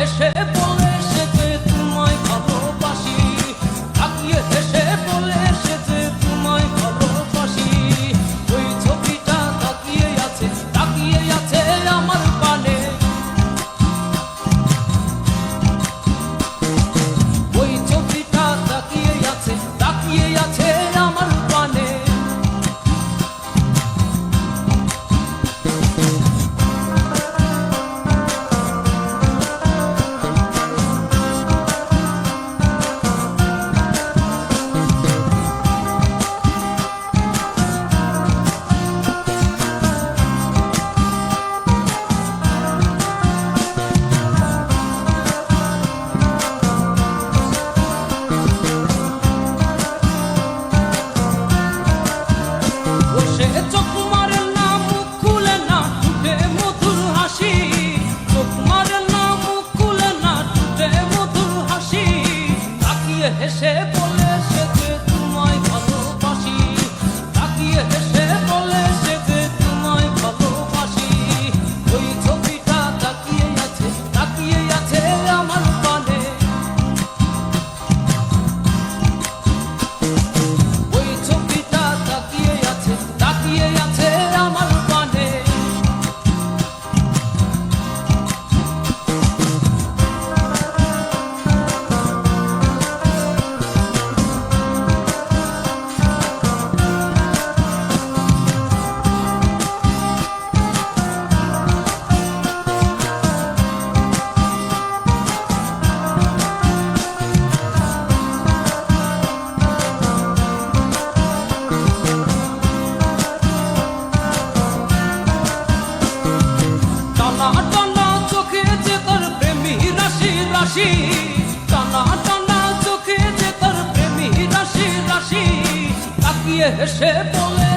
হেসে বলে সে যে তোমায় ভালোবাসি, তাকিয়ে হেসে বলে সে যে তোমায় ভালোবাসি। ওই ছবিটা তাকিয়ে আছে আমার পানে, ওই ছবিটা তাকিয়ে আছে আমার পানে। হেসে বলে সে যে তোমায় ভালোবাসি, তাকিয়ে হেসে বলে সে যে তোমায় ভালোবাসি। ওই ছবিটা তাকিয়ে আছে আমার পানে, ওই ছবিটা তাকিয়ে আছে আমার পানে। টানা চোখে যে তার প্রেমী রাশি রাশি, টানা চোখে যে তার প্রেমী রাশি রাশি। তাকিয়ে হেসে বলে